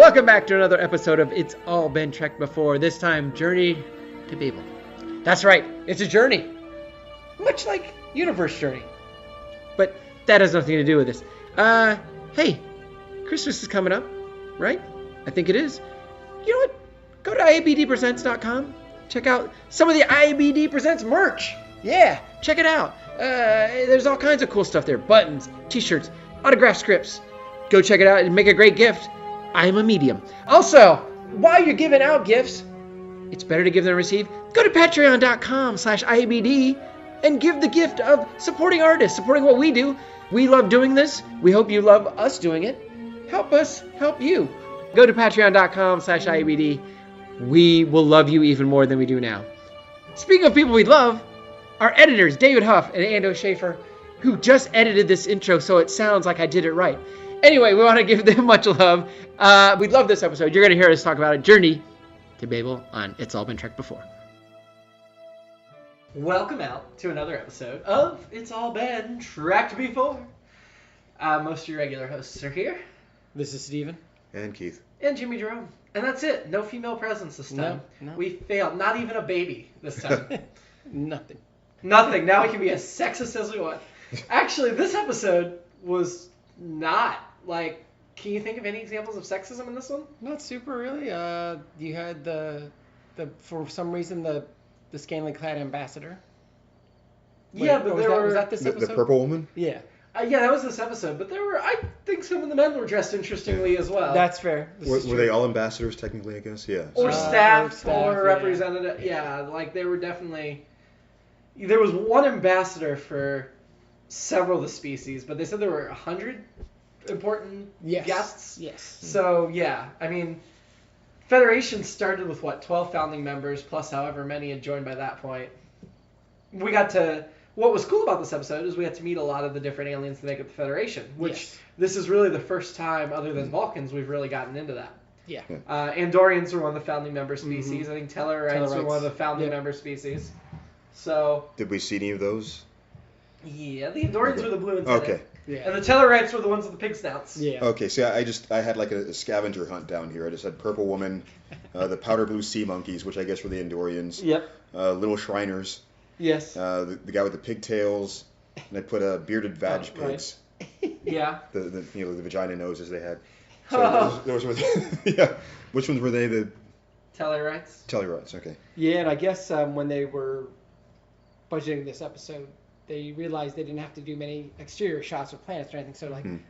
Welcome back to another episode of It's All Been Trekked Before. This time, Journey to Babel. That's right, it's a journey. Much like Universe Journey. But that has nothing to do with this. Hey, Christmas is coming up, right? I think it is. You know what? Go to IABDpresents.com. Check out some of the IABD Presents merch. Yeah, check it out. There's all kinds of cool stuff there. Buttons, t-shirts, autographed scripts. Go check it out and make a great gift. I'm a medium. Also, while you're giving out gifts, it's better to give than receive. Go to patreon.com/IABD and give the gift of supporting artists, supporting what we do. We love doing this. We hope you love us doing it. Help us help you. Go to patreon.com/IABD. We will love you even more than we do now. Speaking of people we love, our editors, David Huff and Ando Schaefer, who just edited this intro so it sounds like I did it right. Anyway, we want to give them much love. We love this episode. You're going to hear us talk about a journey to Babel on It's All Been Trekked Before. Welcome out to another episode of It's All Been Trekked Before. Most of your regular hosts are here. This is Steven. And Keith. And Jimmy-Jerome. And that's it. No female presence this time. No. We failed. Not even a baby this time. Nothing. Now we can be as sexist as we want. Actually, this episode was not, like, can you think of any examples of sexism in this one? Not super, really. You had the for some reason, the scantily clad ambassador. Yeah, but was that this episode? The purple woman? Yeah. Yeah, that was this episode, but I think some of the men were dressed interestingly as well. That's fair. Were they all ambassadors, technically, I guess? Yeah. Or staff, or representative. Yeah, like they were definitely... There was one ambassador for several of the species, but they said there were 100 important guests. Yes. So, yeah, I mean, Federation started with, 12 founding members, plus however many had joined by that point. We got to... What was cool about this episode is we had to meet a lot of the different aliens that make up the Federation, which this is really the first time, other than Vulcans, we've really gotten into that. Yeah. Andorians were one of the founding member species. Mm-hmm. I think Tellarites were one of the founding member species. So. Did we see any of those? Yeah, the Andorians were the blue and Okay. Yeah. And the Tellarites were the ones with the pig snouts. Yeah. Okay, see, I had like a scavenger hunt down here. I just had Purple Woman, the Powder Blue Sea Monkeys, which I guess were the Andorians. Yep. Little Shriners. Yes. The guy with the pigtails, and I put bearded vag pigs. Right. Yeah. The vagina noses they had. So those were yeah. Which ones were they? The Tellarites. Tellarites. Okay. Yeah, and I guess when they were budgeting this episode, they realized they didn't have to do many exterior shots of planets or anything. So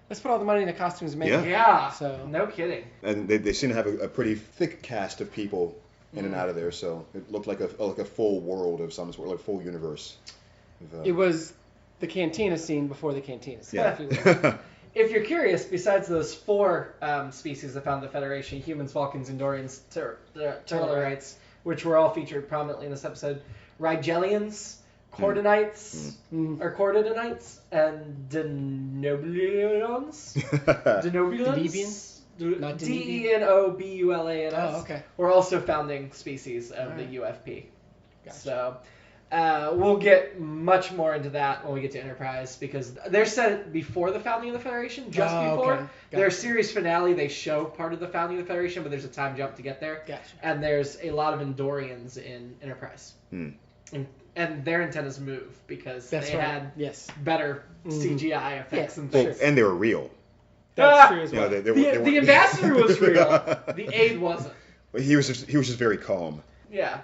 let's put all the money in the costumes and make it. Yeah. So no kidding. And they seem to have a pretty thick cast of people in and out of there, so it looked like a full world of some sort, like a full universe. It was the cantina scene before the cantina scene. Yeah. If you're curious, besides those 4 species that found the Federation, humans, Vulcans, Andorians, Tellarites, which were all featured prominently in this episode, Rigelians, Cordonites, or Cordonites, and Denobulians? Deviants? Not Denobulans. Oh, okay. We're also founding species of the UFP. Gotcha. So we'll get much more into that when we get to Enterprise, because they're set before the founding of the Federation, just before. Okay. Gotcha. Their series finale, they show part of the founding of the Federation, but there's a time jump to get there. Gotcha. And there's a lot of Andorians in Enterprise. And their antennas move because they had better CGI effects and things. And they were real. That's true as well. The ambassador was real. The aide wasn't. He was just very calm. Yeah.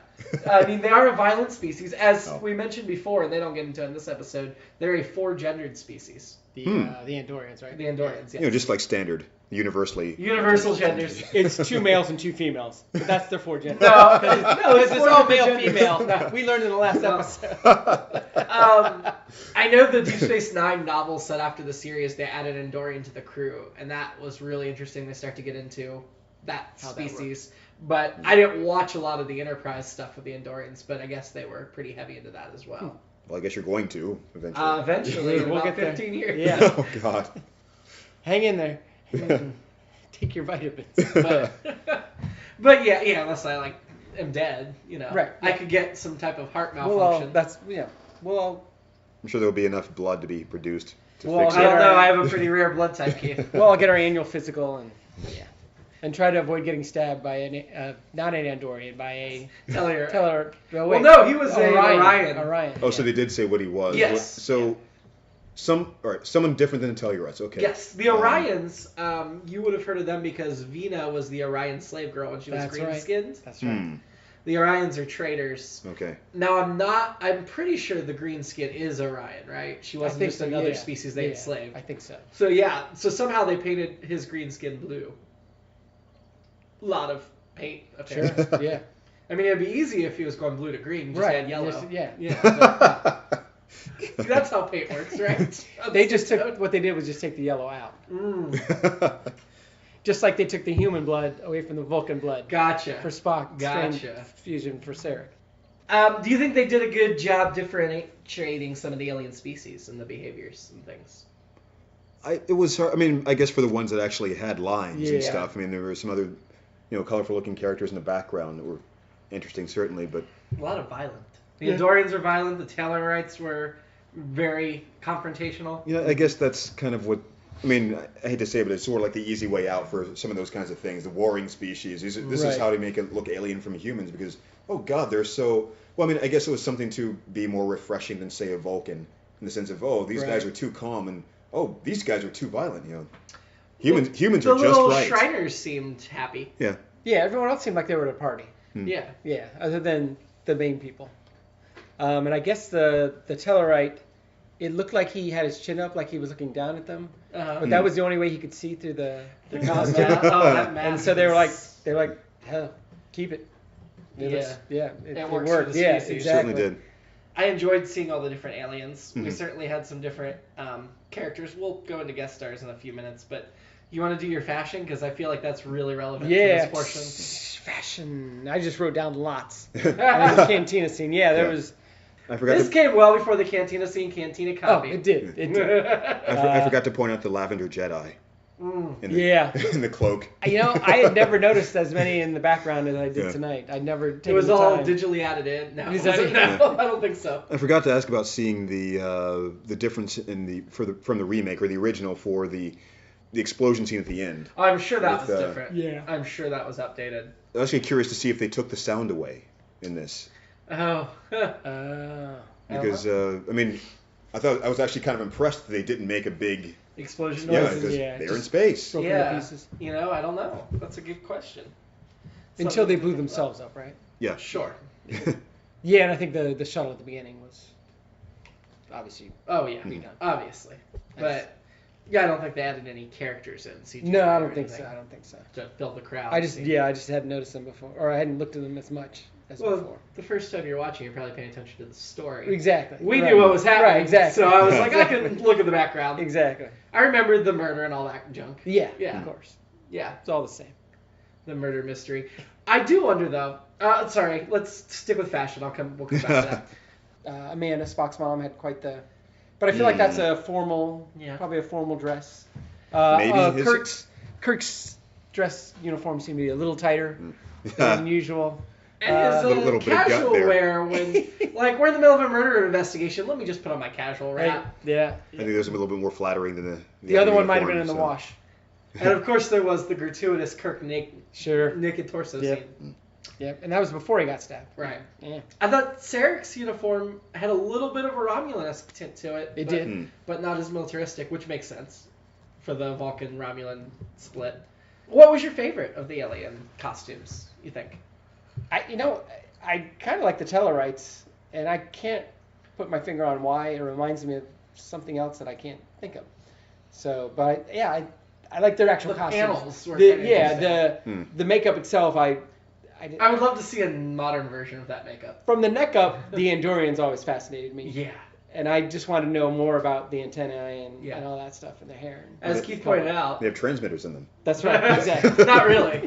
I mean, they are a violent species. As we mentioned before, and they don't get into it in this episode, they're a 4-gendered species. The Andorians, right? The Andorians, yes. Just like standard, universally. Universal genders. It's 2 males and 2 females. But that's their 4 genders. No, it's all male-female. No, we learned in the last episode. I know the Deep Space Nine novel set after the series, they added Andorian to the crew, and that was really interesting. They start to get into that species. But I didn't watch a lot of the Enterprise stuff with the Andorians, but I guess they were pretty heavy into that as well. Well, I guess you're going to eventually. Eventually, in we'll about get 15 years. Yeah. Oh, God. Hang in there. Take your vitamins. But yeah, unless I am dead, Right. I could get some type of heart malfunction. I'm sure there'll be enough blood to be produced to I fix don't it. know. I have a pretty rare blood type, Keith. We'll all get our annual physical and and try to avoid getting stabbed by not an Andorian, by a Teller. Well, No, he was a Orion. Orion. Oh, so they did say what he was. Yes. So, someone different than the Tellurites. Okay. Yes, the Orions, you would have heard of them because Vina was the Orion slave girl and she was green-skinned. That's right. The Orions are traitors. Okay. Now, I'm pretty sure the green skin is Orion, right? She wasn't just another species they enslaved. I think so. So somehow they painted his green skin blue. A lot of paint, apparently. Sure, yeah. I mean, it'd be easy if he was going blue to green. You just add yellow. Yeah. That's how paint works, right? They just took, what they did was just take the yellow out. Just like they took the human blood away from the Vulcan blood. Gotcha. For Spock. Gotcha. Fusion for Sarek. Do you think they did a good job differentiating some of the alien species and the behaviors and things? It was hard. I mean, I guess for the ones that actually had lines and Yeah. stuff. I mean, there were some other, colorful looking characters in the background that were interesting, certainly, but A lot of violent. The Andorians were violent. The Tellurites were very confrontational. I guess that's kind of what. I mean, I hate to say it, but it's sort of like the easy way out for some of those kinds of things. The warring species. This is how to make it look alien from humans because, oh God, they're so. Well, I mean, I guess it was something to be more refreshing than, say, a Vulcan, in the sense of, oh, these guys are too calm, and oh, these guys are too violent. Humans are just right. The little Shriners seemed happy. Yeah. Yeah, everyone else seemed like they were at a party. Yeah. Yeah, other than the main people. And I guess the Tellarite, it looked like he had his chin up, like he was looking down at them. But that was the only way he could see through the costume. that mask. And so they were like, hell, keep it. It works worked. for the Yeah, species. exactly. Certainly did. I enjoyed seeing all the different aliens. We certainly had some different characters. We'll go into guest stars in a few minutes, but you want to do your fashion? Because I feel like that's really relevant to this portion. Fashion. I just wrote down lots. And the cantina scene. Yeah, there was... I forgot. This came well before the Cantina scene, Cantina copy. Oh, it did. It did. I forgot to point out the Lavender Jedi. In the cloak. I had never noticed as many in the background as I did tonight. I'd never taken It was the all time. digitally added in. No, Is that it? no, I don't think so. I forgot to ask about seeing the difference in from the remake or the original for the explosion scene at the end. I'm sure that was different. Yeah. I'm sure that was updated. I was actually curious to see if they took the sound away in this. Oh. Because I mean, I was actually kind of impressed that they didn't make a big Explosion Yeah, noises. because they're in space. Broken to Yeah. pieces. I don't know. That's a good question. Until they blew themselves up, right? Yeah. Sure. Yeah, and I think the shuttle at the beginning was obviously. Oh, yeah. Obviously. But, I don't think they added any characters in CGI. No, I or don't think so. anything I don't think so. To build the crowd. I just hadn't noticed them before, or I hadn't looked at them as much as before. The first time you're watching, you're probably paying attention to the story. Exactly. We Right. knew what was happening. Right, exactly. So I was like, I can look at the background. Exactly. I remembered the murder and all that junk. Yeah. Yeah. Of course. Yeah. It's all the same. The murder mystery. I do wonder, though. Sorry, let's stick with fashion. We'll come back to that. Amanda, Spock's mom, had quite the. But I feel like that's a formal, Yeah. probably a formal dress. Maybe his- Kirk's dress uniform seemed to be a little tighter than usual. And his little bit of gut casual there. wear when, like, we're in the middle of a murder investigation. Let me just put on my casual wrap. Yeah. I think those are a little bit more flattering than The other one might have uniform, been in the so. wash. And of course, there was the gratuitous Kirk Sure. naked torso Yep. scene. Yep. And that was before he got stabbed. Right. Yeah. I thought Sarek's uniform had a little bit of a Romulan-esque tint to it. It but, did. But not as militaristic, which makes sense for the Vulcan-Romulan split. What was your favorite of the alien costumes, you think? I kind of like the Tellarites, and I can't put my finger on why. It reminds me of something else that I can't think of. So, but I like their actual The costumes. panels were kinda The makeup itself, I would love to see a modern version of that makeup. From the neck up, the Andorians always fascinated me. Yeah. And I just want to know more about the antennae and Yeah. all that stuff and their hair. As Keith pointed out. They have transmitters in them. That's right, exactly. Not really.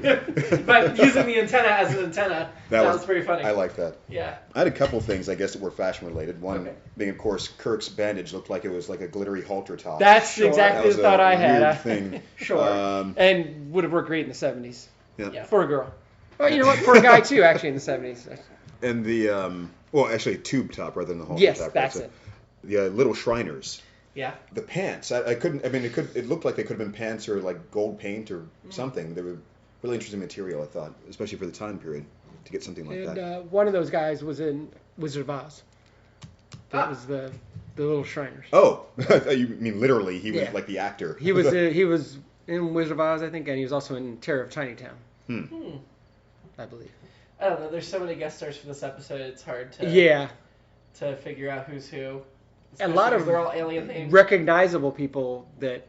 But using the antenna as an antenna, that was pretty funny. I like that. Yeah. I had a couple things, I guess, that were fashion related. One Okay. being, of course, Kirk's bandage looked like it was like a glittery halter top. That's exactly That the thought I was a had. weird thing. Sure. And would have worked great in the 70s. Yeah. For a girl. Well, you know what? For a guy, too, actually, in the 70s. And the, well, actually, a tube top rather than the halter Yes, top. that's right? it. The little Shriners. Yeah. The pants. I couldn't. I mean, it looked like they could have been pants or like gold paint or something. They were really interesting material, I thought, especially for the time period, to get something like that. And one of those guys was in Wizard of Oz. That was the little Shriners. Oh, you mean literally? He was like the actor. He was in Wizard of Oz, I think, and he was also in Terror of Tinytown. I believe. I don't know. There's so many guest stars for this episode. It's hard to figure out who's who. A lot of they're all alien names. Recognizable people that,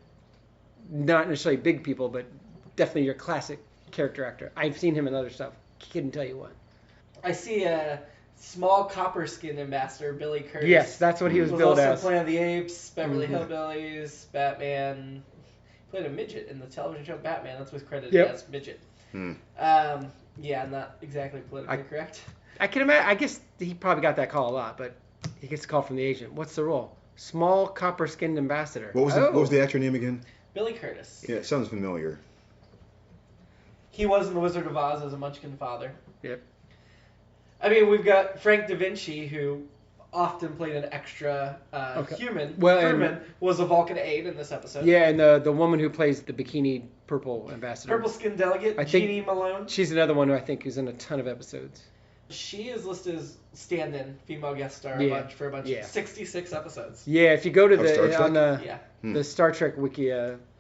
not necessarily big people, but definitely your classic character actor. I've seen him in other stuff. Couldn't tell you what. I see a small copper skin ambassador, Billy Curtis. Yes, that's what he was billed as. Also Planet of the Apes, Beverly Hillbillies, Batman. He played a midget in the television show Batman. That's what's credited as midget. Yeah, not exactly politically correct. I can imagine. I guess he probably got that call a lot, but he gets a call from the agent. What's the role? Small copper-skinned ambassador. What was the actor name again? Billy Curtis. Yeah, it sounds familiar. He was in The Wizard of Oz as a Munchkin father. Yep. I mean, we've got Frank Da Vinci, who often played an extra human. Well, Crewman was a Vulcan aide in this episode. Yeah, and the woman who plays the bikini purple ambassador. Purple skin delegate, Jeannie Malone. She's another one who I think is in a ton of episodes. She is listed as stand-in female guest star for a bunch of 66 episodes. Yeah, if you go to the Star Trek Wiki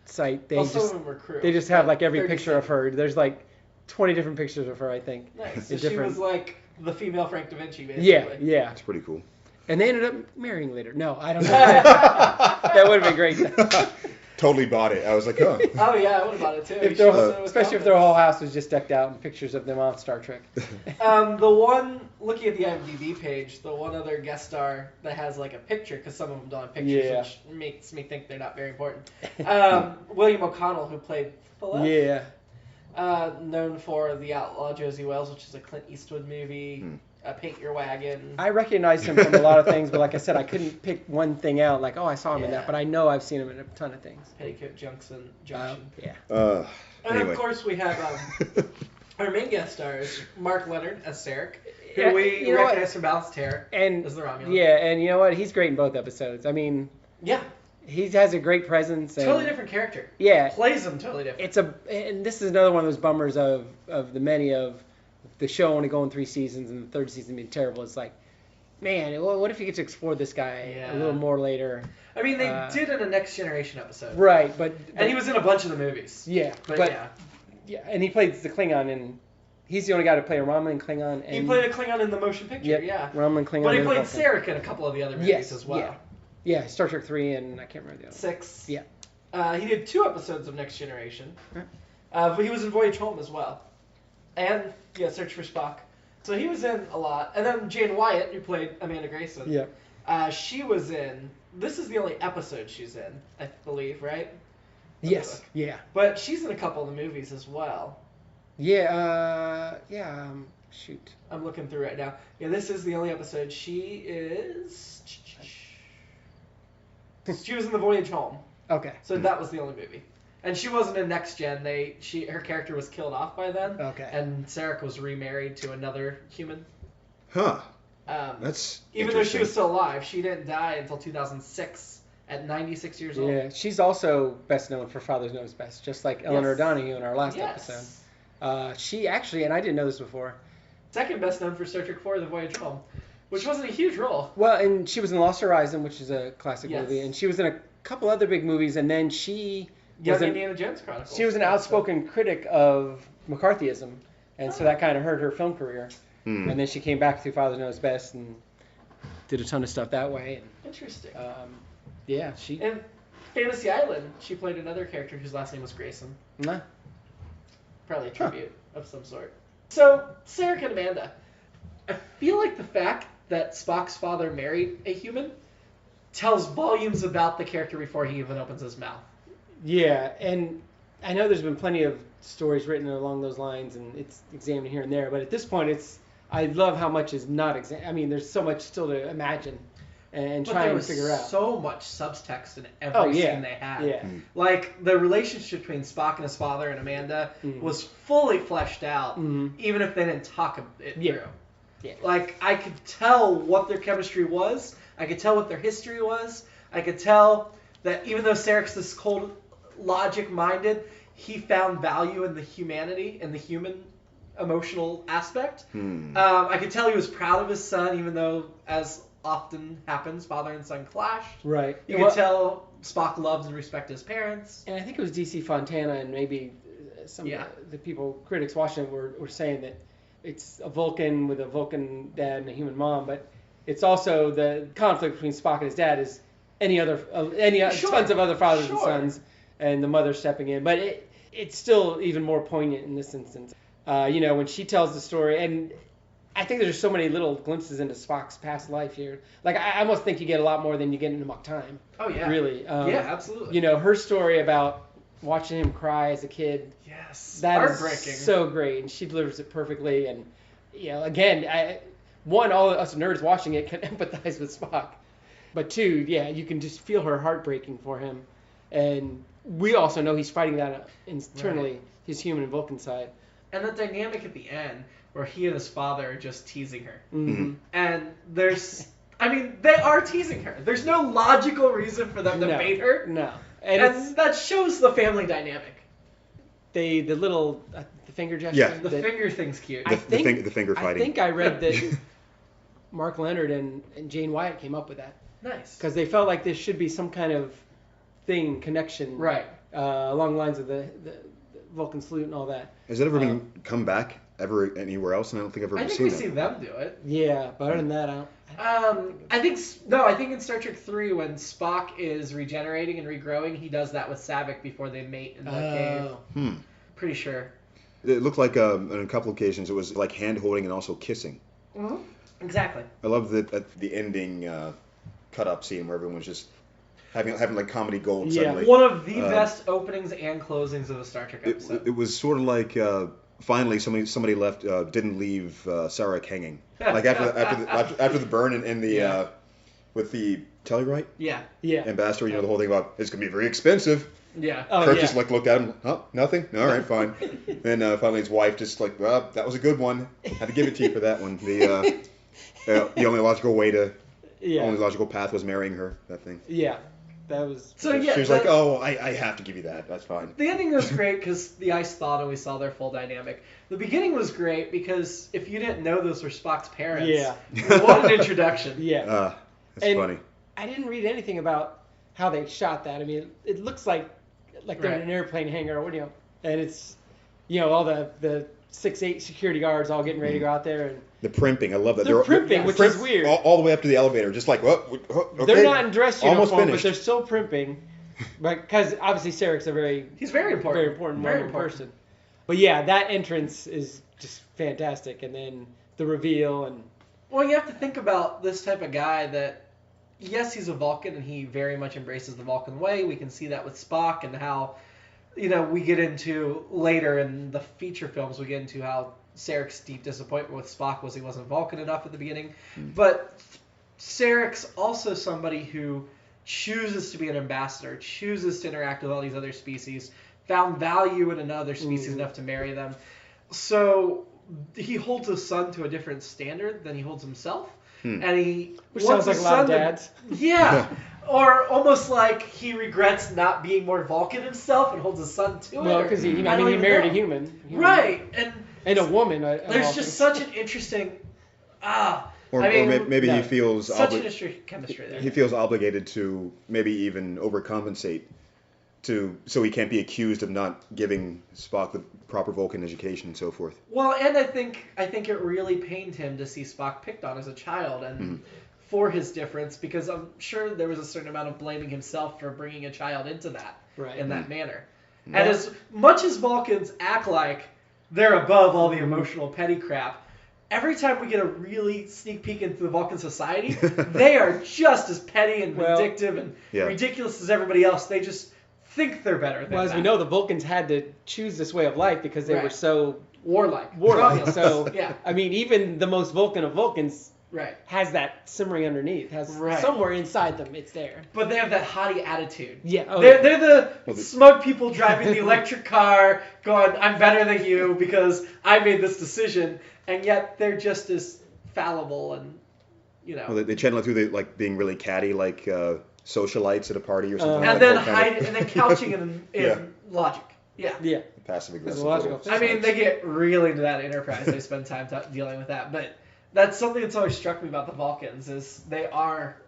site, some of them were crew. They just have like every picture of her. There's like 20 different pictures of her, I think. Nice. So she was like the female Frank Da Vinci, basically. Yeah. It's pretty cool. And they ended up marrying later. No, I don't know. That would have been great. Totally bought it. I was like, oh. Oh yeah, I would have bought it too. Especially if their whole house was just decked out in pictures of them on Star Trek. The one, looking at the IMDb page, the one other guest star that has like a picture, because some of them don't have pictures, which makes me think they're not very important. William O'Connell, who played Philip. Known for The Outlaw Josie Wells, which is a Clint Eastwood movie. Paint Your Wagon. I recognize him from a lot of things, but like I said, I couldn't pick one thing out. Like, I saw him in that, but I know I've seen him in a ton of things. Petticoat Junction. And of course, we have our main guest stars, Mark Leonard as Sarek, who we recognize from Balanced Terror as the Romulan. Yeah, and you know what? He's great in both episodes. I mean, he has a great presence. Totally different character. Yeah, plays him totally different. And this is another one of those bummers of the many of the show only going 3 seasons and the third season being terrible. It's like, man, what if you get to explore this guy a little more later? I mean, they did in a Next Generation episode. Right, and he was in a bunch of the movies. Yeah, and he played the Klingon, and he's the only guy to play a Romulan Klingon. And he played a Klingon in the motion picture, Romulan Klingon. But he played Sarek in a couple of the other movies as well. Yeah, Star Trek 3, and I can't remember the other 6. Yeah. He did 2 episodes of Next Generation. But he was in Voyage Home as well. And, Search for Spock. So he was in a lot. And then Jane Wyatt, who played Amanda Grayson. Yeah. She was in... This is the only episode she's in, I believe, right? Yes. Yeah. But she's in a couple of the movies as well. Shoot. I'm looking through right now. Yeah, this is the only episode. She is... She was in The Voyage Home. Okay. So that was the only movie. And she wasn't in Next Gen. Her character was killed off by then. Okay. And Sarek was remarried to another human. Huh. That's even though she was still alive, she didn't die until 2006 at 96 years old. Yeah, she's also best known for Father Knows Best, just like Eleanor Donahue in our last episode. She actually, and I didn't know this before, second best known for Star Trek IV: The Voyage Home, which wasn't a huge role. Well, and she was in Lost Horizon, which is a classic movie, and she was in a couple other big movies, and then she... Indiana Jones Chronicles. She was an outspoken critic of McCarthyism, and so that kind of hurt her film career. And then she came back through Father Knows Best and did a ton of stuff that way. And, interesting. She... And Fantasy Island, she played another character whose last name was Grayson. Nah. Probably a tribute of some sort. So, Sarek and Amanda. I feel like the fact that Spock's father married a human tells volumes about the character before he even opens his mouth. Yeah, and I know there's been plenty of stories written along those lines, and it's examined here and there, but at this point, I love how much is not examined. I mean, there's so much still to imagine and try and figure out. So much subtext in every scene they had. Yeah. Like, the relationship between Spock and his father and Amanda was fully fleshed out, even if they didn't talk it through. Yeah. Like, I could tell what their chemistry was. I could tell what their history was. I could tell that even though Sarek's this cold, logic-minded, he found value in the humanity and the human emotional aspect. I could tell he was proud of his son, even though, as often happens, father and son clashed. Right. You could tell Spock loves and respects his parents. And I think it was DC Fontana and maybe some of the people, critics watching it were saying that it's a Vulcan with a Vulcan dad and a human mom, but it's also the conflict between Spock and his dad is tons of other fathers and sons, and the mother stepping in. But it's still even more poignant in this instance. When she tells the story, and I think there's so many little glimpses into Spock's past life here. Like, I almost think you get a lot more than you get in Amok Time. Oh, yeah. Really. Yeah, absolutely. Her story about watching him cry as a kid. Yes. That heartbreaking. is so great, and she delivers it perfectly. And, again, all of us nerds watching it can empathize with Spock. But two, you can just feel her heartbreaking for him. And we also know he's fighting that internally, his human and Vulcan side. And the dynamic at the end, where he and his father are just teasing her. Mm-hmm. And they are teasing her. There's no logical reason for them to bait her. No. And that shows the family dynamic. The little the finger gesture. Yeah. The finger thing's cute. The finger fighting. I think I read that Mark Leonard and Jane Wyatt came up with that. Nice. Because they felt like there should be some kind of connection. Right. Along the lines of the Vulcan salute and all that. Has that ever been come back ever anywhere else? And I don't think I've ever seen it. I think we see them do it. Yeah, but other than that, I think in Star Trek 3 when Spock is regenerating and regrowing, he does that with Saavik before they mate in the cave. Pretty sure. It looked like on a couple occasions it was like hand holding and also kissing. Mm-hmm. Exactly. I love the ending cut up scene where everyone's just having like comedy gold suddenly. One of the best openings and closings of a Star Trek episode. It was sort of like finally somebody left didn't leave Sarek hanging. Like after the burn and the with the Tellurite ambassador, the whole thing about it's gonna be very expensive. Yeah. Kirk just looked at him. Oh, nothing. All right, fine. Then finally his wife just like, well, that was a good one. Had to give it to you for that one. The only logical way to only logical path was marrying her. That thing. Yeah. That was... So she was like, oh, I have to give you that. That's fine. The ending was great because the ice thawed and we saw their full dynamic. The beginning was great because if you didn't know those were Spock's parents, what an introduction. Yeah. That's funny. I didn't read anything about how they shot that. I mean, it looks like they're in an airplane hangar, and it's, all the 6-8 security guards all getting ready to go out there. And the primping, I love that. They're primping, which is weird. All the way up to the elevator, just like, okay. They're not in dress uniform, finished. but they're still primping. Because obviously Sarek's he's very important. Very important person. But yeah, that entrance is just fantastic. And then the reveal and... Well, you have to think about this type of guy that, yes, he's a Vulcan and he very much embraces the Vulcan way. We can see that with Spock and how, we get into later in the feature films, we get into how Sarek's deep disappointment with Spock was he wasn't Vulcan enough at the beginning. But Sarek's also somebody who chooses to be an ambassador, chooses to interact with all these other species, found value in another species enough to marry them. So he holds his son to a different standard than he holds himself. And which sounds like a lot of dads. Or almost like he regrets not being more Vulcan himself and holds his son to it. Well, because he married a human. Right. And a woman. There's just such an interesting... Or maybe he feels... Such an interesting chemistry there. He feels obligated to maybe even overcompensate so he can't be accused of not giving Spock the proper Vulcan education and so forth. Well, and I think it really pained him to see Spock picked on as a child and for his difference, because I'm sure there was a certain amount of blaming himself for bringing a child into that in that manner. And as much as Vulcans act like they're above all the emotional petty crap, every time we get a really sneak peek into the Vulcan society, they are just as petty and vindictive and ridiculous as everybody else. They just think they're better than as we know, the Vulcans had to choose this way of life because they were so warlike. So, I mean, even the most Vulcan of Vulcans has that simmering underneath, has somewhere inside them, it's there. But they have that haughty attitude. Yeah. They're the smug people driving the electric car going, I'm better than you because I made this decision. And yet they're just as fallible and, Well, they channel it through being really catty, like socialites at a party or something. And then couching in logic. Yeah. Yeah. Passive aggressive. Physiological. I mean, they get really into that Enterprise. They spend time dealing with that. But that's something that's always struck me about the Vulcans is they are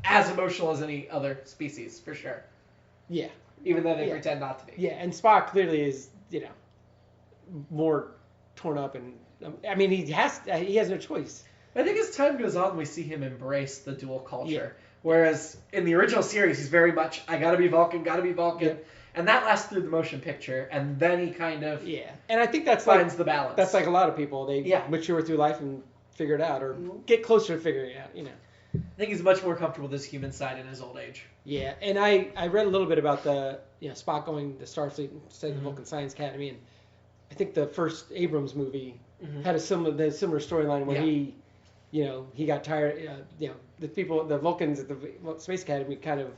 as emotional as any other species, for sure. Yeah. Even though they pretend not to be. Yeah, and Spock clearly is, more torn up, and I mean, he has no choice. I think as time goes on, we see him embrace the dual culture. Whereas in the original series, he's very much, I gotta be Vulcan. Yeah. And that lasts through the motion picture, and then he kind of and I think that's finds the balance. That's like a lot of people. They mature through life and figure it out, or get closer to figuring it out. I think he's much more comfortable with his human side in his old age. Yeah, and I read a little bit about the Spock going to Starfleet instead of the Vulcan Science Academy, and I think the first Abrams movie had a similar storyline where he got tired. The Vulcans at the Space Academy kind of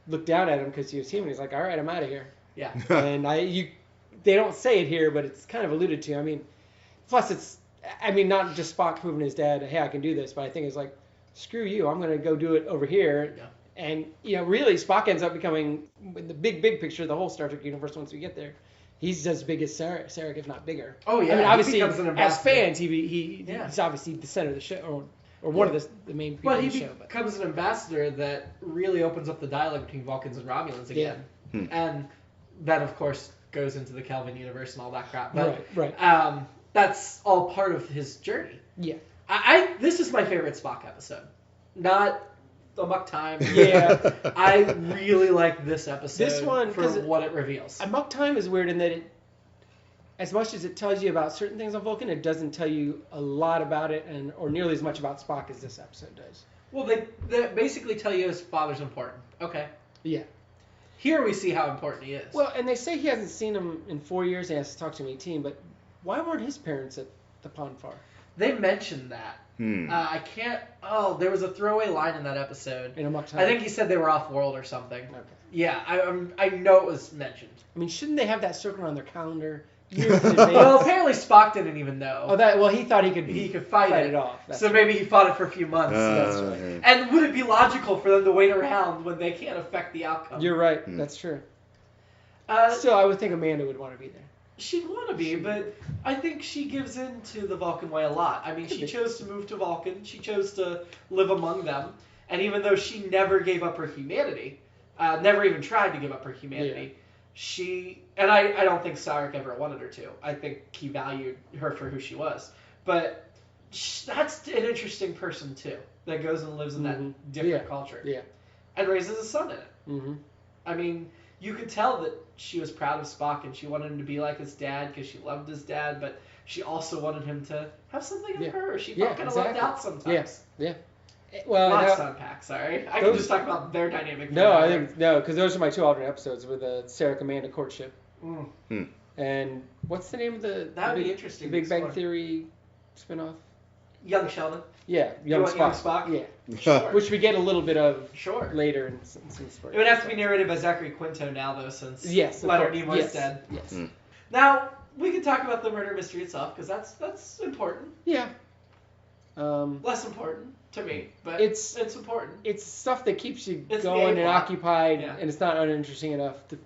looked down at him because he was human. He's like, all right, I'm out of here. Yeah. And they don't say it here, but it's kind of alluded to. I mean, plus not just Spock proving his dad, hey, I can do this, but I think it's like, screw you, I'm going to go do it over here. Yeah. And, really, Spock ends up becoming, in the big picture of the whole Star Trek universe once we get there, he's as big as Sarek, if not bigger. Oh, yeah. I mean, obviously, as fans, he's obviously the center of the show, or one of the main people in the show. But he becomes an ambassador that really opens up the dialogue between Vulcans and Romulans again. Yeah. And that, of course, goes into the Kelvin universe and all that crap. But, right. That's all part of his journey. Yeah. This is my favorite Spock episode. Not Amok Time. Yeah. I really like this episode this one, for what it reveals. Amok Time is weird in that as much as it tells you about certain things on Vulcan, it doesn't tell you a lot about it or nearly as much about Spock as this episode does. Well, they basically tell you his father's important. Okay. Yeah. Here we see how important he is. Well, and they say he hasn't seen him in 4 years and he has to talk to him 18, but why weren't his parents at the Ponfar? They mentioned that. I can't... Oh, there was a throwaway line in that episode. In Amok Time? I think he said they were off-world or something. Okay. Yeah, I know it was mentioned. I mean, shouldn't they have that circled on their calendar years in advance? Well, apparently Spock didn't even know. Oh, he thought he could fight it off. So maybe he fought it for a few months. That's right. And would it be logical for them to wait around when they can't affect the outcome? You're right. That's true. Still, I would think Amanda would want to be there. She'd want to be, but I think she gives in to the Vulcan way a lot. I mean, she chose to move to Vulcan. She chose to live among them. And even though she never gave up her humanity, never even tried to give up her humanity, and I don't think Sarek ever wanted her to. I think he valued her for who she was. But that's an interesting person, too, that goes and lives in that different culture. Yeah. And raises a son in it. Mm-hmm. I mean, you could tell that she was proud of Spock and she wanted him to be like his dad because she loved his dad, but she also wanted him to have something of her. She felt kind of left out sometimes. Yeah. Well, lots to unpack, sorry. I can just talk about their dynamic. Because those are my two alternate episodes with the Sarek Amanda courtship. And what's the name of the be interesting. Big Bang Theory spinoff? Young Sheldon. Yeah, Young Spock. Yeah, sure. Which we get a little bit of later in some stories. It would have to be narrated by Zachary Quinto now, though, since Leonard Nimoy's dead. Yes. Now we can talk about the murder mystery itself because that's important. Yeah. Less important to me, but it's important. It's stuff that keeps you going and occupied, and it's not uninteresting enough to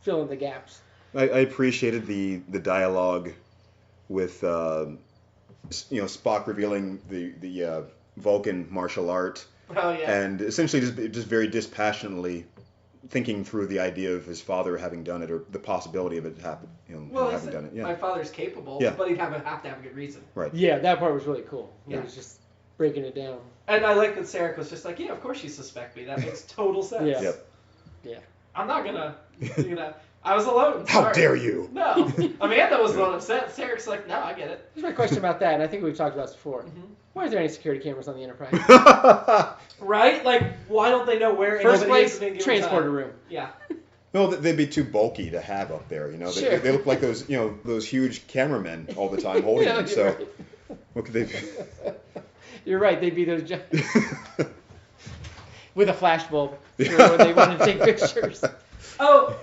fill in the gaps. I appreciated the dialogue with Spock revealing the Vulcan martial art. Oh yeah. And essentially just very dispassionately thinking through the idea of his father having done it or the possibility of it having done it. Yeah. My father's capable, but he'd have to have a good reason. Right. Yeah, that part was really cool. Yeah. It was just breaking it down. And I like that Sarek was just like, yeah, of course you suspect me. That makes total sense. Yeah. Yep. Yeah. I'm not gonna, I was alone. Sorry. How dare you? No. Amanda was the one upset. Sarek's like, no, I get it. Here's my question about that, and I think we've talked about this before. Why aren't there any security cameras on the Enterprise? Right? Like, why don't they know where First place, transporter room. Yeah. No, they'd be too bulky to have up there. Sure. They look like those huge cameramen all the time holding them. So, right. What could they? You're right. They'd be those with a flash bulb when they want to take pictures. Oh,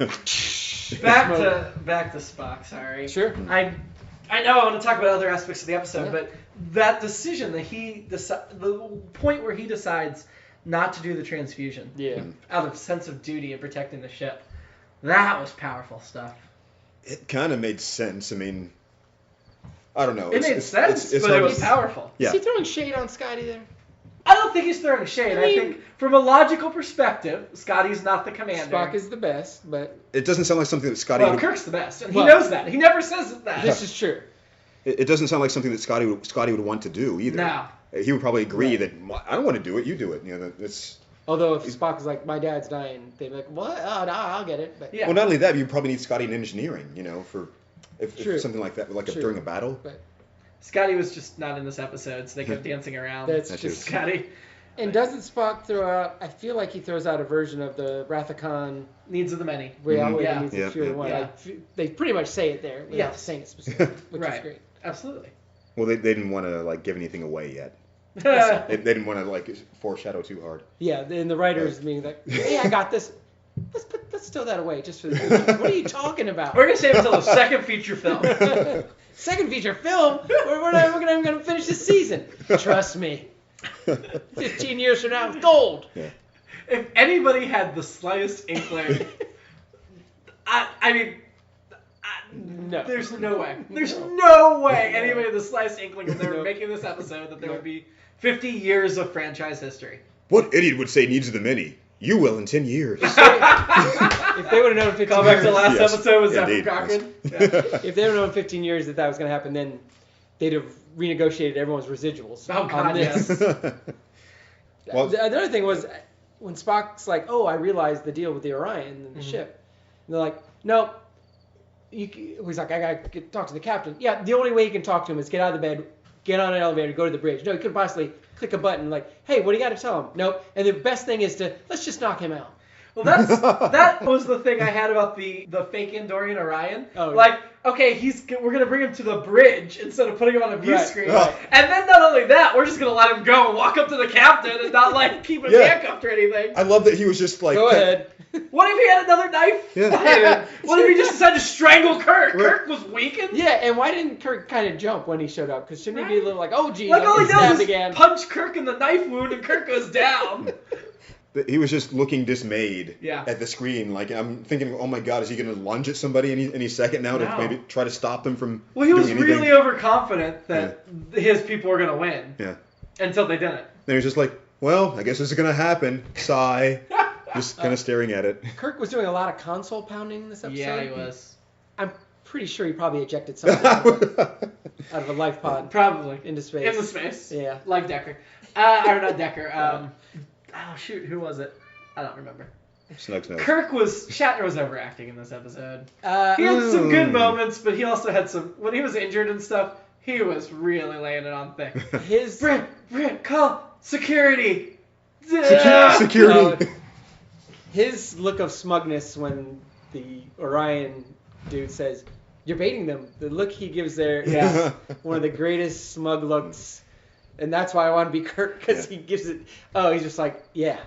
back to Spock. Sorry. Sure. I know I want to talk about other aspects of the episode, but that decision that the point where he decides not to do the transfusion, yeah, out of sense of duty and protecting the ship, that was powerful stuff. It kind of made sense. I mean, I don't know. It made sense, but hard it was to- powerful. Yeah. Is he throwing shade on Scotty there? I don't think he's throwing shade. I I mean- think from a logical perspective, Scotty's not the commander. Spock is the best, but It doesn't sound like something that Scotty. Well, would, Kirk's the best, and Well- he knows that. He never says that. this is true. it doesn't sound like something that Scotty would want to do either. No. He would probably agree Right. that I don't want to do it. You do it. You know, that's. Although if Spock is like, my dad's dying, they'd be like, what? Oh, no, I'll get it. But Yeah. Well, not only that, you probably need Scotty in engineering. You know, for if True. something like that, like True. during a battle. But Scotty was just not in this episode, so they kept dancing around. That's That's just. just- Scotty And doesn't Spock throw out? I feel like he throws out a version of the Wrath of Khan. needs of the many. Reality Yeah. needs Yeah, the Fury yeah, one. yeah. They pretty much say it there without Yes. saying it specifically, which is Right. great. Absolutely. Well, they didn't want to like give anything away yet. They didn't want to like foreshadow too hard. Yeah, and the writers being like, "Hey, I got this. Let's stow that away just for the movie." What are you talking about? We're gonna save it until the second feature film. Second feature film. We're not even gonna finish this season. Trust me. 15 years from now, it's gold. If anybody had the slightest inkling, I mean, No. there's no way. There's no way anybody had the slightest inkling when they were No. making this episode that there No. would be 50 years of franchise history. What idiot would say needs of the many? You will in 10 years. If they would have known 15 Call back years, to last Yes, episode with Zephyr indeed, Cochran. if they would have known 15 years that was going to happen, then they'd have renegotiated everyone's residuals Oh, on God, this. yes. Well- The other thing was when Spock's like, "Oh, I realized the deal with the Orion and the ship," and they're like, "No." He's like, "I gotta talk to the captain." Yeah, the only way you can talk to him is get out of the bed, get on an elevator, go to the bridge. No, you couldn't possibly click a button like, "Hey, what do you got to tell him?" Nope. And the best thing is to let's just knock him out. Well, that was the thing I had about the fake Andorian Orion. Oh, yeah. Like, okay, we're gonna bring him to the bridge instead of putting him on a view Right, screen, right. and then not only that, we're just gonna let him go and walk up to the captain and not like keep him Yeah. handcuffed or anything. I love that he was just like. Go ahead. What if he had another knife? Yeah. What if he just decided to strangle Kirk? Right. Kirk was weakened. Yeah, and why didn't Kirk kind of jump when he showed up? Because shouldn't he be a little like, "Oh, gee, Like I'm all he getting stabbed does is again." punch Kirk in the knife wound and Kirk goes down. He was just looking dismayed Yeah. at the screen. Like, I'm thinking, oh my God, is he going to lunge at somebody any second now No. to maybe try to stop them from Well, he was doing anything? really overconfident that his people were gonna win. Yeah. Until they didn't. Then he was just like, well, I guess this is going to happen. Sigh. Just kind of staring at it. Kirk was doing a lot of console pounding in this episode. Yeah, he was. I'm pretty sure he probably ejected something out of a life pod Probably. into space. In the space. Yeah. Like Decker. Or not Decker. Oh, shoot. Who was it? I don't remember. Snug's nose. Shatner was overacting in this episode. He had some good moments, but he also had some, when he was injured and stuff, he was really laying it on thick. His Brent, call security. Security. his look of smugness when the Orion dude says, "You're baiting them." The look he gives there is Yeah. one of the greatest smug looks, and that's why I want to be Kirk because he gives it. Oh, he's just like, "Yeah,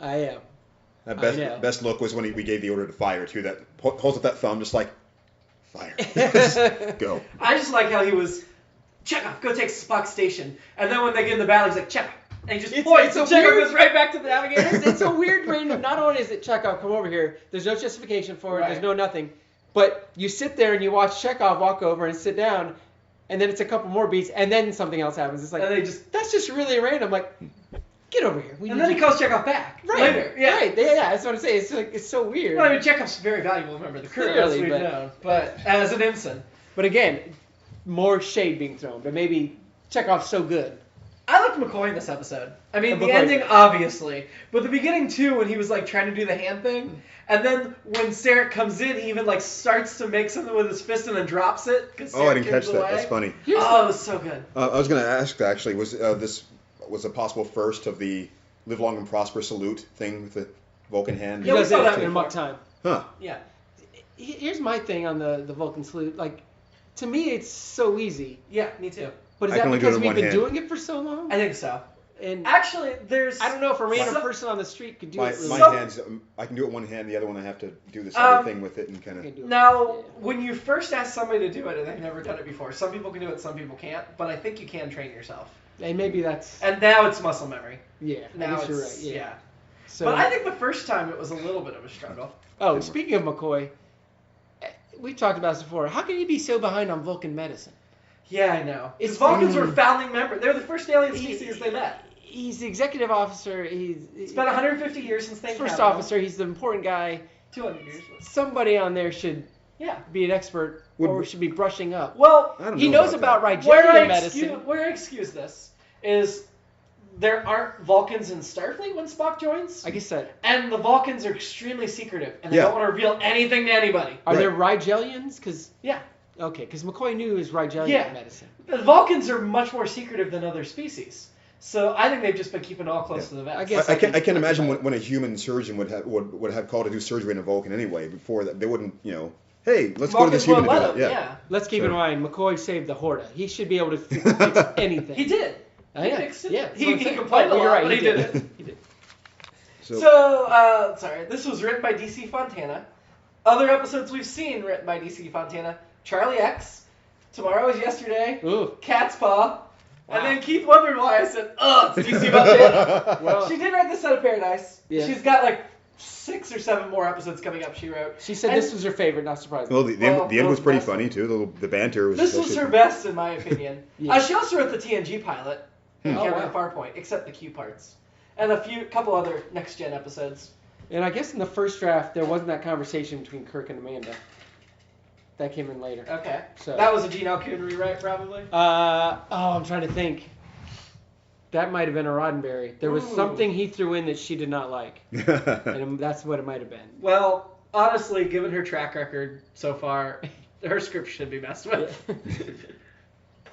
I am." That I know. best look was when we gave the order to fire, too. That holds up that thumb, just like, fire. Go. I just like how he was, Chekhov, go take Spock's station. And then when they get in the battle, he's like, Chekhov. And he just points, it's a and Chekhov weird- goes right back to the navigator. It's a weird random. Not only is it Chekhov come over here, there's no justification for it. Right. There's no nothing. But you sit there and you watch Chekhov walk over and sit down, and then it's a couple more beats, and then something else happens. It's like And they just, that's just really random. Like, get over here. We and need then he you- calls Chekhov back later. Yeah. Right. Yeah, that's what I'm saying. It's like it's so weird. Well, I mean, Chekhov's a very valuable member of the crew, as Clearly, we've but- known. But as an ensign. But again, more shade being thrown. But maybe Chekhov's so good. I liked McCoy in this episode. I mean, the McCoy's ending, good. obviously. But the beginning, too, when he was, like, trying to do the hand thing. And then when Sarek comes in, he even, like, starts to make something with his fist and then drops it. 'Cause Oh, I Sarek didn't gives catch that. away. That's funny. Oh, it was so good. I was going to ask, actually, was this was a possible first of the live long and prosper salute thing with the Vulcan hand? He Yeah, we does saw it that in before. Muck time. Huh. Yeah. Here's my thing on the Vulcan salute. Like, to me, it's so easy. Yeah, me too. But is I that can only do it because in we've one been hand. doing it for so long? I think so. And Actually, there's... I don't know if a random So- person on the street could do My it. Really. hands, I can do it one hand, the other one I have to do this Um, other thing with it and kind Can of. do it. Now, Yeah. when you first ask somebody to do it and they've never done it before, some people can do it, some people can't, but I think you can train yourself. And maybe that's And now it's muscle memory. yeah. I Now guess it's, you're right. Yeah. yeah. So, But I think the first time it was a little bit of a struggle. oh, speaking of McCoy, we've talked about this before. How can you be so behind on Vulcan medicine? Yeah, I know. It's- Because Vulcans were founding members. They were the first alien species they met. He's the executive officer. It's been 150 years since they first met him. officer. He's the important guy. 200 years. Somebody on there should Yeah. be an expert or should be brushing up. Well, I don't he know knows about that. Rigelian medicine. Where I excuse this is there aren't Vulcans in Starfleet when Spock joins. I guess that. And the Vulcans are extremely secretive, and they Yeah. don't want to reveal anything to anybody. Are Right. there Rigelians? Because Yeah. okay, because McCoy knew his Rigelian Yeah. medicine. The Vulcans are much more secretive than other species. So I think they've just been keeping it all close to the vest. I guess- I can't imagine when a human surgeon would have called to do surgery in a Vulcan anyway. Before that, they wouldn't, hey, let's go to this Vulcans human won't to let do them, that. yeah. Let's keep Sure. in mind, McCoy saved the Horta. He should be able to fix anything. He did. I know. He fixed it. Yeah, that's He what I'm saying. complained a You're lot, right, but he did it. He did. So, sorry, this was written by DC Fontana. Other episodes we've seen written by DC Fontana: Charlie X, Tomorrow is Yesterday, Ooh. Cat's Paw, and Wow. then Keith wondered why I said, it's DC Fontana. Well, She did write The Son of Paradise. Yeah. She's got like 6 or 7 more episodes coming up, she wrote. she said And this was her favorite, not surprising. Well, the Well, end was pretty that's- funny too. The banter was. This was her best, in my opinion. Yeah. She also wrote the TNG pilot, Oh, Cameron wow. Farpoint, except the Q parts. And couple other next-gen episodes. And I guess in the first draft, there wasn't that conversation between Kirk and Amanda. That came in later. Okay. So- That was a Gene Alcoon rewrite, probably? I'm trying to think. That might have been a Roddenberry. There was Ooh. something he threw in that she did not like. And that's what it might have been. Well, honestly, given her track record so far, her script should be messed with.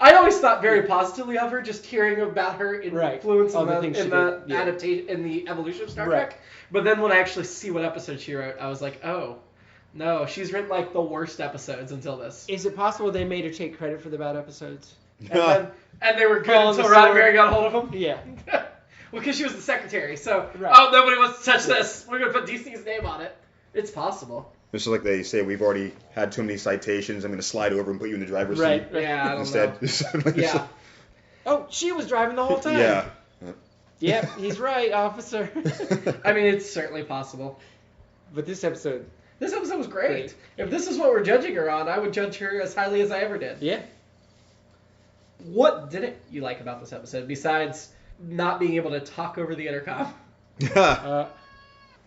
I always thought very positively of her, just hearing about her Right. influence All in the the, things she in the did, yeah. adaptation, in the evolution of Star Right. Trek. But then when I actually see what episode she wrote, I was like, oh, no, she's written like the worst episodes until this. Is it possible they made her take credit for the bad episodes? And they were good Falling until the sword. Roddenberry got a hold of them? Yeah. Well, because she was the secretary, so, Right. oh, nobody wants to touch this. We're going to put DC's name on it. It's possible. It's like they say, we've already had too many citations. I'm going to slide over and put you in the driver's Right. seat Yeah, I don't instead. know. Yeah. Oh, she was driving the whole time. Yeah. Yep, he's right, officer. I mean, it's certainly possible. But this episode, This episode was great. Great. If this is what we're judging her on, I would judge her as highly as I ever did. yeah. What didn't you like about this episode, besides not being able to talk over the intercom? Snugs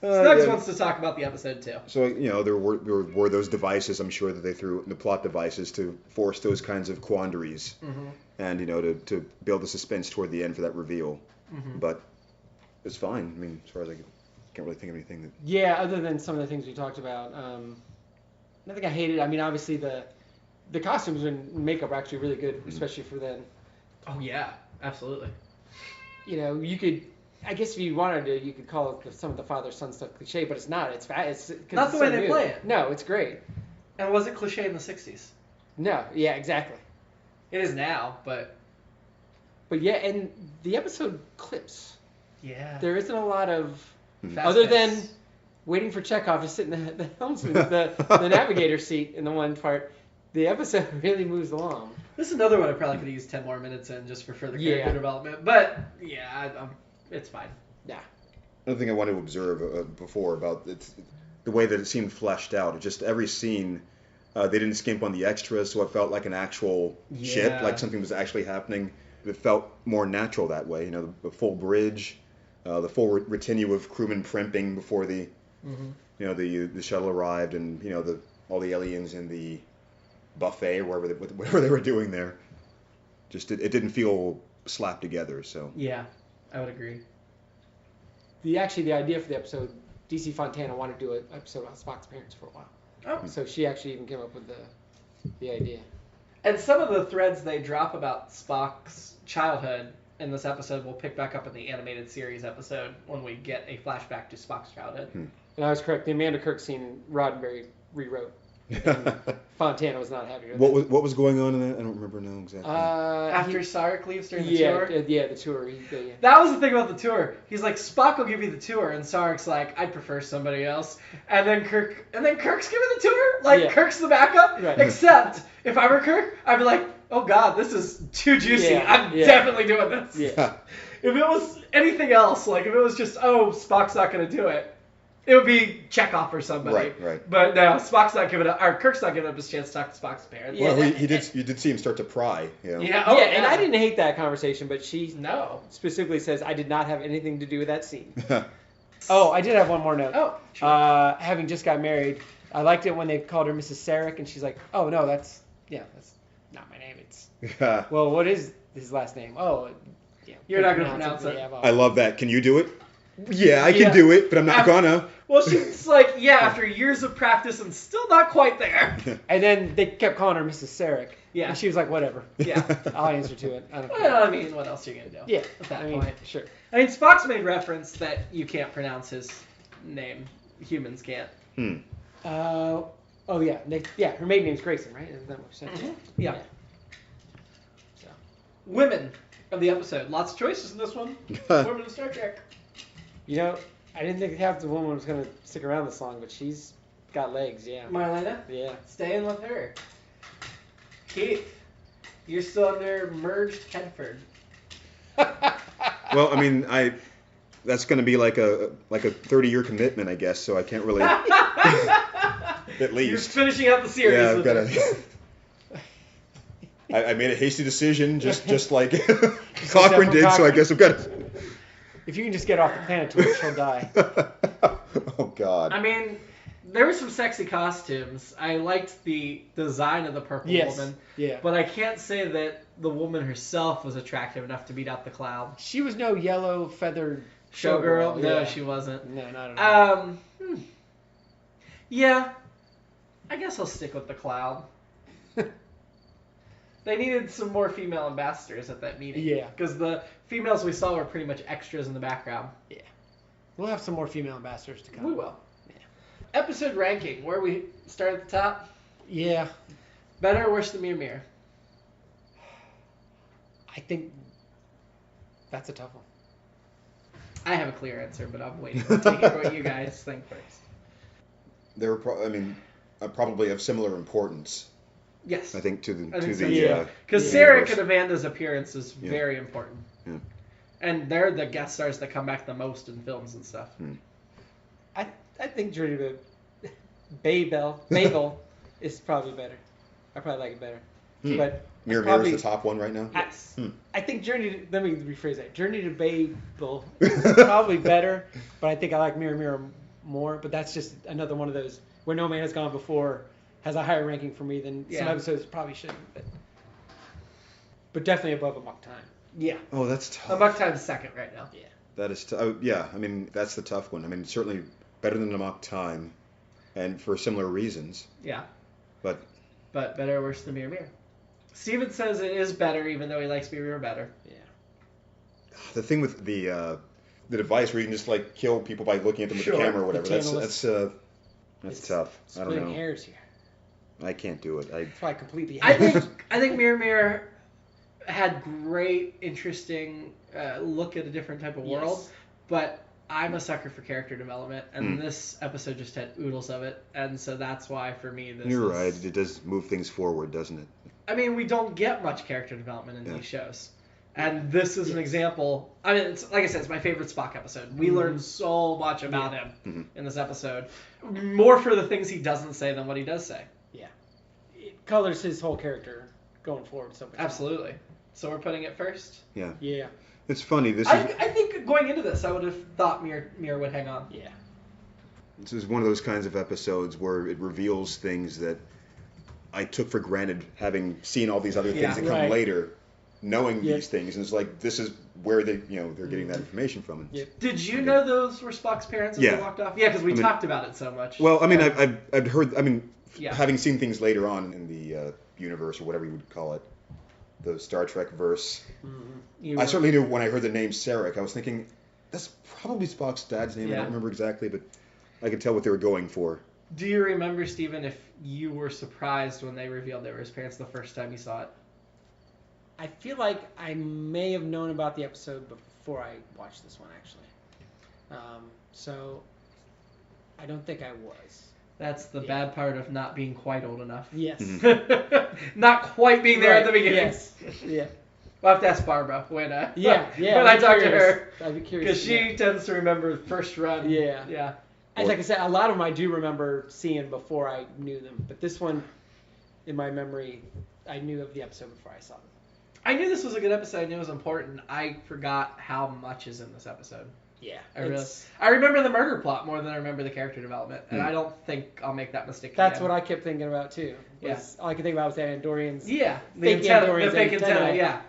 yeah. wants to talk about the episode, too. So, there were those devices, I'm sure, that they threw, the plot devices, to force those kinds of quandaries. Mm-hmm. And, to build the suspense toward the end for that reveal. Mm-hmm. But it's fine. I mean, as far as I can't really think of anything that... Yeah, other than some of the things we talked about. Nothing I hated. I mean, obviously the costumes and makeup are actually really good, especially for then. Oh, yeah. Absolutely. You could, I guess if you wanted to, you could call it some of the father-son stuff cliche, but it's not. It's 'cause Not it's the way so they new. play it. No, it's great. And was it cliche in the 60s? No, yeah, exactly. It is now, but... But yeah, and the episode clips. Yeah. There isn't a lot of, Fast other pace. than waiting for Chekhov to sit in the helmsman, the navigator seat in the one part. The episode really moves along. This is another one I probably could have used 10 more minutes in just for further Yeah. character development. But, yeah, it's fine. Yeah. Another thing I wanted to observe before about the way that it seemed fleshed out. Just every scene, they didn't skimp on the extras, so it felt like an actual ship, Yeah. like something was actually happening. It felt more natural that way. The full bridge, the full retinue of crewmen primping before the the shuttle arrived, and all the aliens in the buffet or whatever they were doing there. Just it didn't feel slapped together. So Yeah, I would agree. The idea for the episode, DC Fontana wanted to do an episode on Spock's parents for a while. Oh. So she actually even came up with the idea. And some of the threads they drop about Spock's childhood in this episode we'll pick back up in the animated series episode when we get a flashback to Spock's childhood. And I was correct. The Amanda Kirk scene, Roddenberry rewrote. And Fontana was not happy with what was going on in that? I don't remember now exactly. After Sarek leaves during the tour? tour? Yeah, the tour. That was the thing about the tour. He's like, Spock will give you the tour, and Sarek's like, I'd prefer somebody else. And then Kirk's giving the tour? Like, Yeah. Kirk's the backup? Right. Except, if I were Kirk, I'd be like, oh god, this is too juicy. Yeah, I'm yeah. definitely doing this. Yeah. If it was anything else, like if it was just, oh, Spock's not going to do it, It would be Chekhov or somebody. Right. But no, Spock's not giving up. Or Kirk's not giving up his chance to talk to Spock's parents. Well, you did see him start to pry. You know? Yeah. And I didn't hate that conversation, but she specifically says I did not have anything to do with that scene. Oh, I did have one more note. Oh, sure. Having just got married, I liked it when they called her Mrs. Sarek, and she's like, "Oh no, that's not my name. It's well, what is his last name? Oh, yeah, you're not gonna pronounce it. Yeah, I love that. Can you do it? Yeah, I can do it, but I'm not gonna. Well, she's like, after years of practice, I'm still not quite there. And then they kept calling her Mrs. Sarek. Yeah. And she was like, whatever. Yeah. I'll answer to it. I don't care. Well, I mean, what else are you gonna do? Yeah. At that point. Sure. I mean, Spock's made reference that you can't pronounce his name. Humans can't. Oh yeah. Her maiden name's Grayson, right? Isn't that what you said? Mm-hmm. Yeah. So. Women of the episode. Lots of choices in this one. Women in Star Trek. You know, I didn't think half the woman was going to stick around this long, but she's got legs, yeah. Marlena? Yeah. Staying with her. Keith, you're still under merged Kedford. Well, I mean, that's going to be like a 30-year commitment, I guess. So I can't really. At least. You're finishing out the series. Yeah, I've got to. I made a hasty decision, just like Cochrane did. So I guess I've got to. If you can just get off the planet to which she'll die. Oh, God. I mean, there were some sexy costumes. I liked the design of the purple woman. Yeah. But I can't say that the woman herself was attractive enough to beat out the Cloud. She was no yellow feathered showgirl. No, yeah. she wasn't. No, not at all. Yeah. I guess I'll stick with the Cloud. They needed some more female ambassadors at that meeting. Yeah. Because the females we saw were pretty much extras in the background. Yeah. We'll have some more female ambassadors to come. We will. Yeah. Episode ranking, where we start at the top. Yeah. Better or worse than Mir? I think that's a tough one. I have a clear answer, but I'm waiting to hear what you guys think first. They were, probably of similar importance. Yes. I think to the because Sarek and Amanda's appearance is very important. Yeah. And they're the guest stars that come back the most in films and stuff. I think Journey to Babel is probably better. I probably like it better. But Mir is the top one right now. Yes. I think let me rephrase that. Journey to Babel is probably better, but I think I like Mir more. But that's just another one of those where No Man Has Gone Before has a higher ranking for me than some episodes probably shouldn't. But definitely above Amok Time. Yeah. Oh, that's tough. Amok Time's second right now. Yeah. That is yeah, I mean, that's the tough one. I mean, certainly better than Amok Time, and for similar reasons. Yeah. But better or worse than Mir? Steven says it is better, even though he likes Mir better. Yeah. The thing with the device where you can just like kill people by looking at them with the camera or whatever, that's tough. I don't know. Splitting hairs here. I can't do it. That's why I completely I hate think Mir had great, interesting look at a different type of world, but I'm a sucker for character development, and this episode just had oodles of it, and so that's why for me this. You're right. It does move things forward, doesn't it? I mean, we don't get much character development in these shows. And this is an example. I mean, it's, like I said, it's my favorite Spock episode. We learned so much about him in this episode. More for the things he doesn't say than what he does say. Yeah. It colors his whole character going forward so much. Absolutely. So we're putting it first? Yeah. Yeah. It's funny. I think going into this, I would have thought Mir would hang on. Yeah. This is one of those kinds of episodes where it reveals things that I took for granted, having seen all these other things that come later, knowing these things, and it's like this is where they're getting that information from. Did you know those were Spock's parents as they walked off? Yeah, because we talked about it so much. Well, I mean, I've heard. I mean, having seen things later on in the universe or whatever you would call it, the Star Trek verse. I certainly knew when I heard the name Sarek. I was thinking that's probably Spock's dad's name. I don't remember exactly, but I could tell what they were going for. Do you remember, Stephen, if you were surprised when they revealed they were his parents the first time you saw it? I feel like I may have known about the episode before I watched this one, actually. So I don't think I was. That's the bad part of not being quite old enough. Yes. Not quite being there at the beginning. Yes. Yeah. We'll have to ask Barbara when when I talk to her. I'd be curious. Because she tends to remember the first run. Yeah. Yeah. Like I said, a lot of them I do remember seeing before I knew them, but this one, in my memory, I knew of the episode before I saw them. I knew this was a good episode. I knew it was important. I forgot how much is in this episode. Yeah. I remember the murder plot more than I remember the character development, and I don't think I'll make that mistake That's again. what I kept thinking about, too. All I could think about was the Andorians. Yeah. Fake The fake antenna, yeah.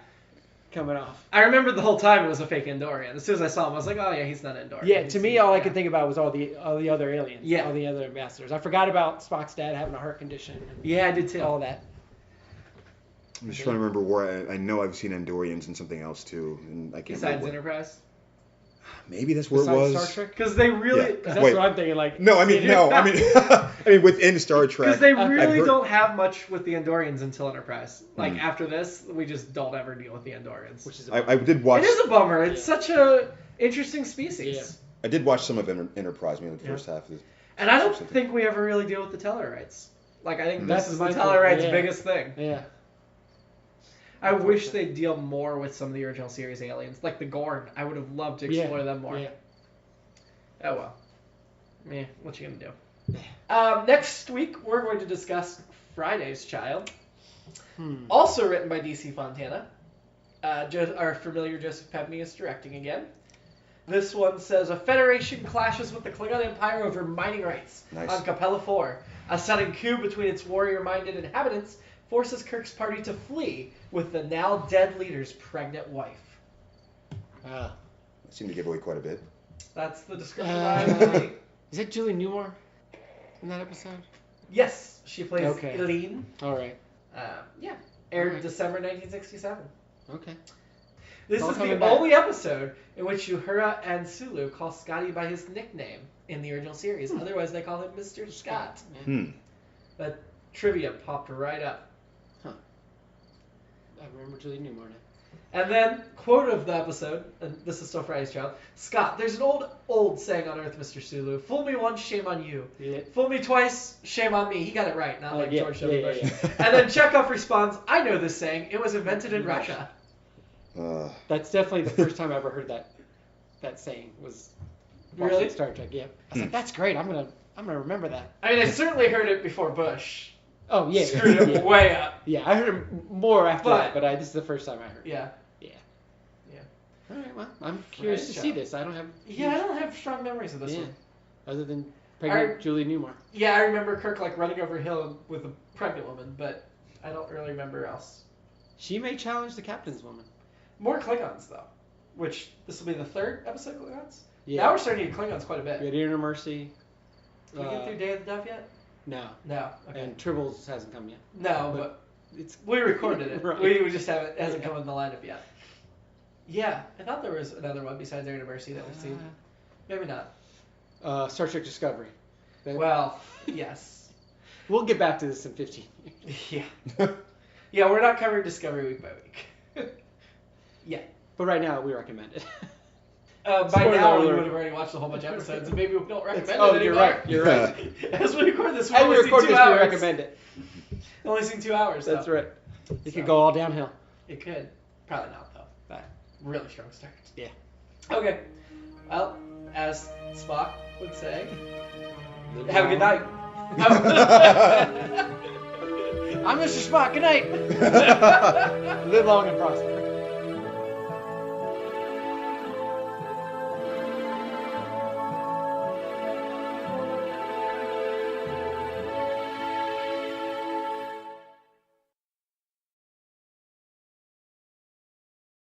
Coming off. I remembered the whole time it was a fake Andorian. As soon as I saw him, I was like, oh, yeah, he's not Andorian. Yeah, to me, all I could think about was all the other aliens. Yeah. All the other ambassadors. I forgot about Spock's dad having a heart condition. Yeah, I did, too. All that. I'm just trying to remember where I know I've seen Andorians and something else too, and I can't Besides remember. Enterprise? Maybe that's where it was. Star Trek? Because they really... Yeah. That's Wait. what I'm thinking. Like, No, I mean within Star Trek. Because they really heard- don't have much with the Andorians until Enterprise. Like, after this, we just don't ever deal with the Andorians. which is I did watch. It is a bummer. It's such a interesting species. Yeah. I did watch some of Enterprise, maybe the first half of this. And I don't think we ever really deal with the Tellarites. Like, I think Mm. this That's is my the thing, Tellarites' yeah. biggest thing. Yeah. I wish they'd deal more with some of the original series aliens. Like the Gorn. I would have loved to explore them more. Yeah. Oh well. What you gonna do? Next week, we're going to discuss Friday's Child. Also written by DC Fontana. Our familiar Joseph Pevney is directing again. This one says, a Federation clashes with the Klingon Empire over mining rights on Capella 4. A sudden coup between its warrior-minded inhabitants forces Kirk's party to flee with the now-dead leader's pregnant wife. That seemed to give away quite a bit. That's the description I have. Is it Julie Newmar in that episode? Yes, she plays Okay. Eileen. All right. Aired Alright. December 1967. Okay. This All is the coming back. only episode in which Uhura and Sulu call Scotty by his nickname in the original series. Otherwise, they call him Mr. Scott. That trivia popped right up. I remember Julie Newmar now. And then, quote of the episode, and this is still Friday's Child. Scott, there's an old saying on Earth, Mr. Sulu. Fool me once, shame on you. Yeah. Fool me twice, shame on me. He got it right, not like yeah, George W. yeah, Bush. yeah. And then Chekhov responds, I know this saying. It was invented in Russia. That's definitely the first time I ever heard that saying was watching Really? Star Trek. Yeah. I was like, that's great. I'm gonna remember that. I mean, I certainly heard it before Bush. Oh yeah. Screwed it yeah. way up. Yeah, I heard it more after But- that, but this is the first time I heard it. Yeah. All right, well, I'm curious to see this. I don't have. Yeah, I don't have strong memories of this one. Other than pregnant Julie Newmar. Yeah, I remember Kirk like running over a hill with a pregnant woman, but I don't really remember else. She may challenge the captain's woman. More Klingons though, which this will be the third episode of Klingons. Yeah. Now we're starting to get Klingons quite a bit. We had Inner Mercy. Did we get through Day of the Dove yet? No. No. Okay. And Tribbles hasn't come yet. No, but we recorded it. Right. We just haven't. It hasn't come in the lineup yet. Yeah, I thought there was another one besides Air to Mercy that we've seen. Maybe not. Star Trek Discovery. Well, yes. We'll get back to this in 15 years. Yeah. Yeah, we're not covering Discovery week by week. Yeah. But right now, we recommend it. By Spoiler now, we alert. would have already watched a whole bunch of episodes, and maybe we don't recommend it Oh, anymore. you're right. You're right. As we record this, we've As we only seen record 2 this, hours. we recommend it. Only seen 2 hours, though. That's right. It could go all downhill. It could. Probably not, though. But really strong start. Yeah. Okay. Well, as Spock would say, have a good night. I'm Mr. Spock. Good night. Live long and prosper.